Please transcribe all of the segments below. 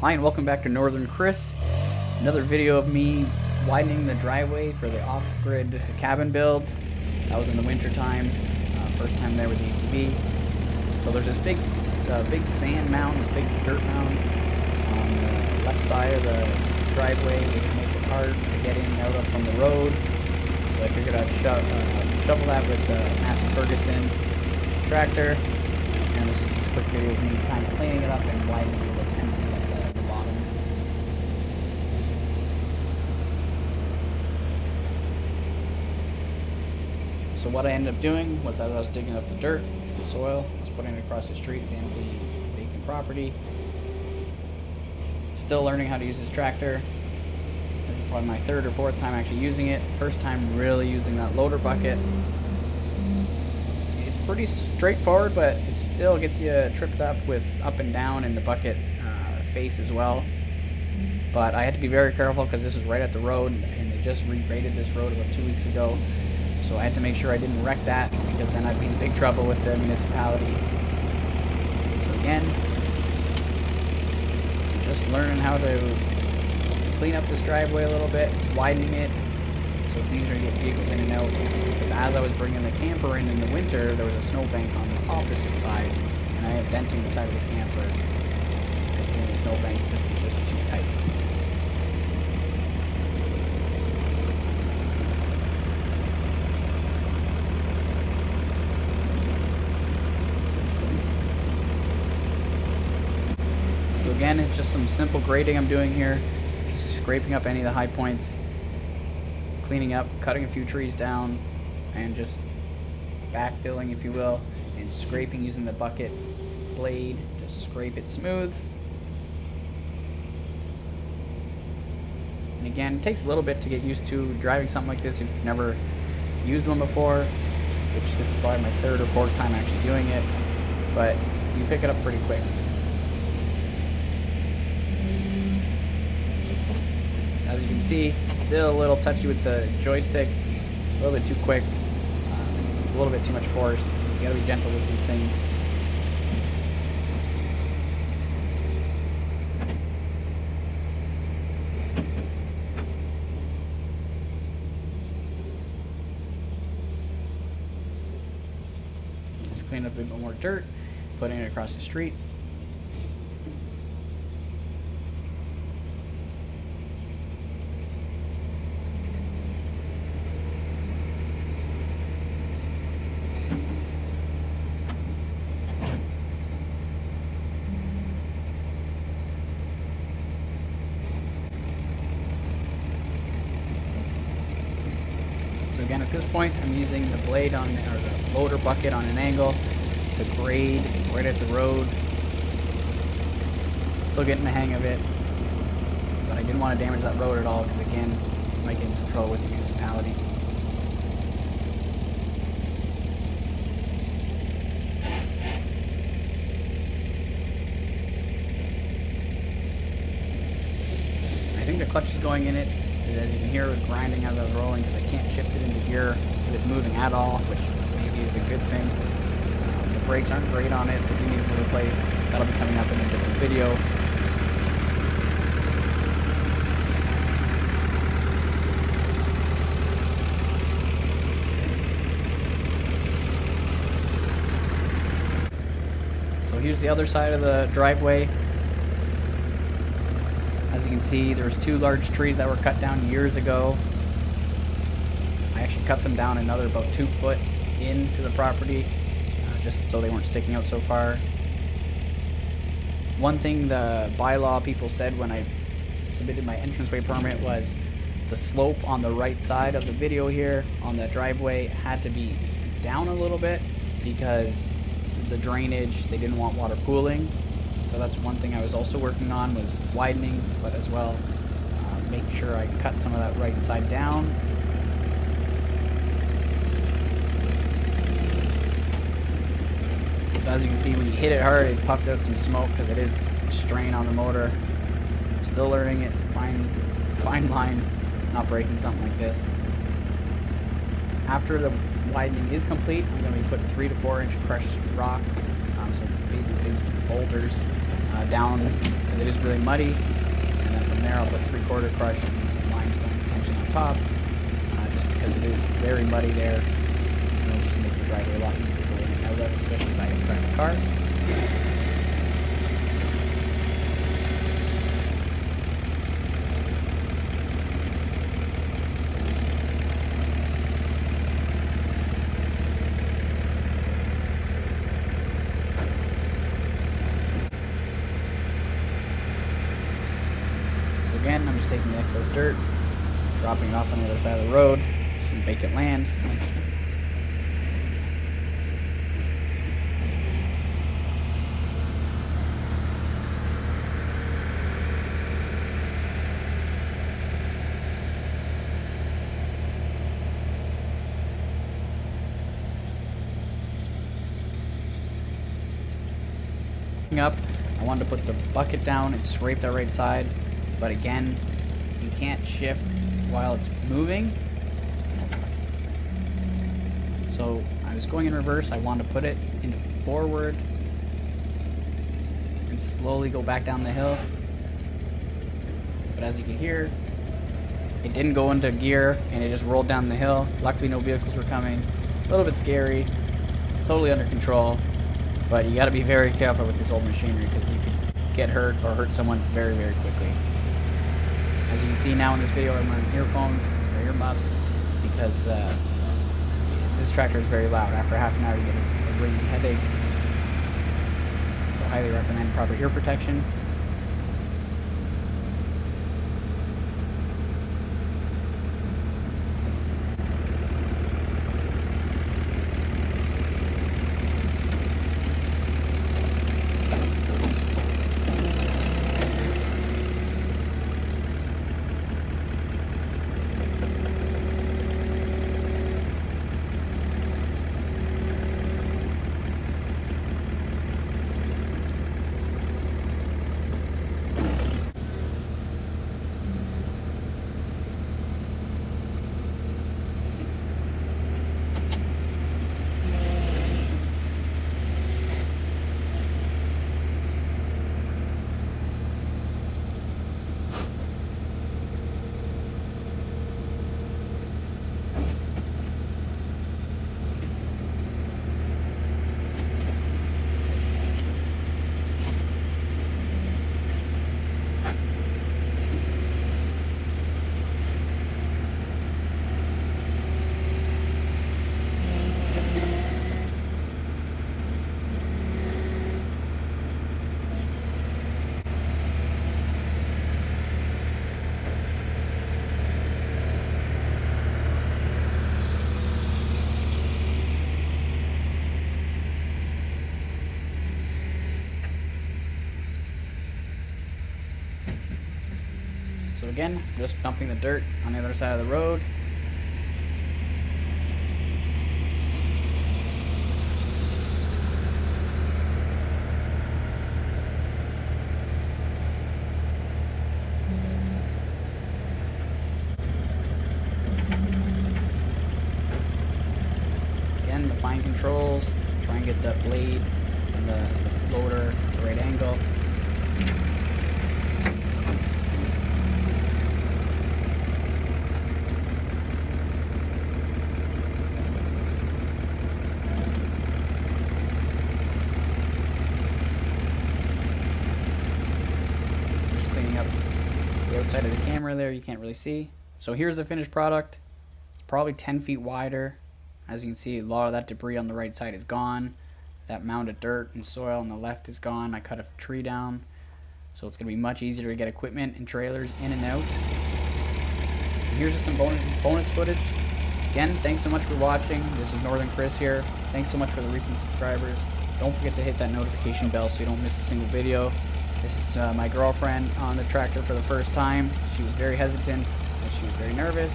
Hi and welcome back to Northern Chris. Another video of me widening the driveway for the off-grid cabin build. That was in the winter time, first time there with the ATV. So there's this big sand mound, this big dirt mound on the left side of the driveway, which makes it hard to get in and out of from the road. So I figured I'd shovel that with the Massey Ferguson tractor. And this is just a quick video of me kind of cleaning it up and widening it with 10 feet at the bottom. So what I ended up doing was, as I was digging up the dirt, the soil, I was putting it across the street, the empty vacant property. Still learning how to use this tractor. This is probably my third or fourth time actually using it. First time really using that loader bucket. It's pretty straightforward, but it still gets you tripped up with up and down in the bucket face as well. But I had to be very careful because this is right at the road, and they just regraded this road about 2 weeks ago. So I had to make sure I didn't wreck that, because then I'd be in big trouble with the municipality. So again, just learning how to clean up this driveway a little bit, widening it so it's easier to get vehicles in and out. Because as I was bringing the camper in the winter, there was a snowbank on the opposite side, and I had denting the side of the camper for doing the snowbank because it's just too tight. So again, it's just some simple grading I'm doing here, just scraping up any of the high points, cleaning up, cutting a few trees down, and just backfilling, if you will, and scraping using the bucket blade to scrape it smooth. And again, it takes a little bit to get used to driving something like this if you've never used one before, which this is probably my third or fourth time actually doing it, but you pick it up pretty quick. As you can see, still a little touchy with the joystick, a little bit too quick, a little bit too much force. You gotta be gentle with these things. Just clean up a bit more dirt, putting it across the street. So again, at this point, I'm using the blade or the loader bucket on an angle to grade right at the road. Still getting the hang of it, but I didn't want to damage that road at all because, again, you might get in some trouble with the municipality. I think the clutch is going in it. As you can hear, it was grinding as I was rolling because I can't shift it into gear if it's moving at all, which maybe is a good thing. The brakes aren't great on it. They do need to be replaced. That'll be coming up in a different video. So here's the other side of the driveway. As you can see, there's two large trees that were cut down years ago. I actually cut them down another about 2 foot into the property, just so they weren't sticking out so far. One thing the bylaw people said when I submitted my entranceway permit was the slope on the right side of the video here on the driveway had to be down a little bit because the drainage, they didn't want water pooling. So that's one thing I was also working on, was widening, but as well making sure I cut some of that right side down. So as you can see, when you hit it hard, it puffed out some smoke because it is a strain on the motor. I'm still learning it, fine line, not breaking something like this. After the widening is complete, I'm going to be putting 3 to 4 inch crushed rock, so basically boulders down, because it is really muddy. And then from there I'll put 3/4 crush and some limestone potentially on top, just because it is very muddy there. And it'll just make the driveway a lot easier to go in and out of, especially if I drive a car. Again, I'm just taking the excess dirt, dropping it off on the other side of the road, some vacant land. Up, I wanted to put the bucket down and scrape that right side. But again, you can't shift while it's moving. So I was going in reverse. I wanted to put it into forward and slowly go back down the hill. But as you can hear, it didn't go into gear and it just rolled down the hill. Luckily no vehicles were coming. A little bit scary, totally under control. But you got to be very careful with this old machinery because you could get hurt or hurt someone very, very quickly. As you can see now in this video, I'm wearing earphones or earmuffs because this tractor is very loud. After half an hour, you get a ringing headache. So I highly recommend proper ear protection. So again, just dumping the dirt on the other side of the road. Again, the fine controls, try and get the blade and the loader at the right angle. The outside of the camera there you can't really see. So here's the finished product. It's probably 10 feet wider. As you can see, a lot of that debris on the right side is gone. That mound of dirt and soil on the left is gone. I cut a tree down, so it's going to be much easier to get equipment and trailers in and out. And here's just some bonus footage. Again, thanks so much for watching. This is Northern Chris here. Thanks so much for the recent subscribers. Don't forget to hit that notification bell so you don't miss a single video. This is my girlfriend on the tractor for the first time. She was very hesitant, and she was very nervous.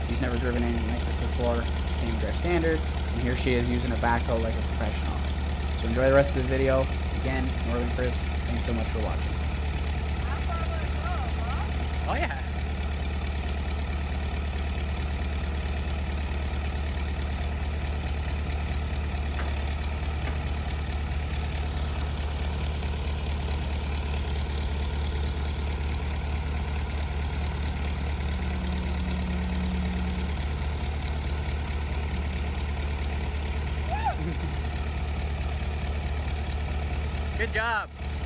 She's never driven anything like this before. She came to our standard, and here she is using a backhoe like a professional. So enjoy the rest of the video. Again, Northern Chris, thanks so much for watching. Oh yeah. Good job.